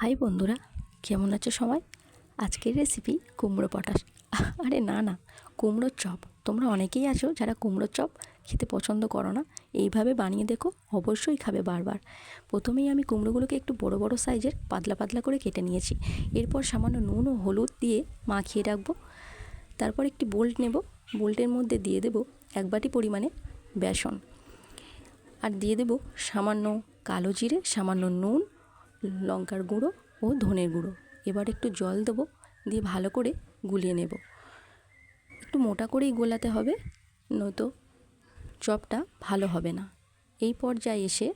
High বন্ধুরা, কেমন আছো সবাই? আজকের রেসিপি কুমড়ো পটাশ। আরে না না, কুমড়োর চপ। তোমরা অনেকেই আছো যারা কুমড়োর চপ খেতে পছন্দ করো না। এইভাবে বানিয়ে দেখো, অবশ্যই খাবে বারবার। প্রথমেই আমি কুমড়োগুলোকে একটু বড় বড় সাইজের পাতলা পাতলা করে কেটে নিয়েছি। এরপর সামান্য নুন ও হলুদ দিয়ে মাখিয়ে রাখবো। তারপর একটি বোল্ট নেব। বোল্টের মধ্যে দিয়ে দেব 1 বাটি পরিমাণে বেসন, আর দিয়ে দেব সামান্য কালো জিরে, সামান্য নুন, লঙ্কার গুঁড়ো ও ধনের গুঁড়ো। এবার একটু জল দেবো, দিয়ে ভালো করে গুলিয়ে নেব। একটু মোটা করেই গোলাতে হবে, নয়তো চপটা ভালো হবে না। এই পর্যায়ে এসে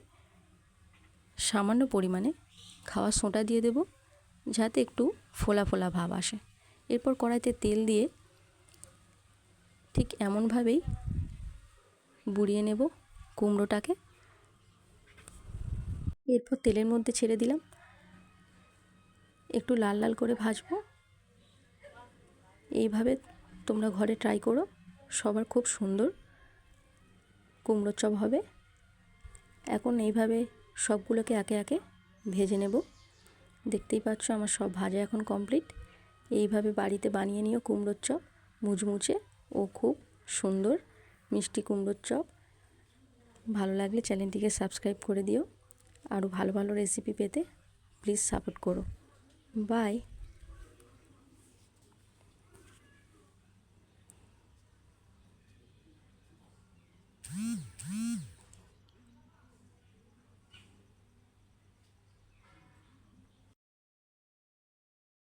সামান্য পরিমাণে খাওয়ার সোঁটা দিয়ে দেব, যাতে একটু ফোলা ফোলা ভাব আসে। এরপর কড়াইতে তেল দিয়ে ঠিক এমনভাবেই বুড়িয়ে নেব কুমড়োটাকে। এরপর তেলের মধ্যে ছেড়ে দিলাম, একটু লাল লাল করে ভাজবো। এইভাবে তোমরা ঘরে ট্রাই করো, সবার খুব সুন্দর কুমড়োর চপ হবে। এখন এইভাবে সবগুলোকে একে একে ভেজে নেব। দেখতেই পাচ্ছ আমার সব ভাজা এখন কমপ্লিট। এইভাবে বাড়িতে বানিয়ে নিও কুমড়োর চপ, মুচমুচে ও খুব সুন্দর মিষ্টি কুমড়োর চপ। ভালো লাগলে চ্যানেলটিকে সাবস্ক্রাইব করে দিও। আরও ভালো ভালো রেসিপি পেতে প্লিজ সাপোর্ট করো। বাই।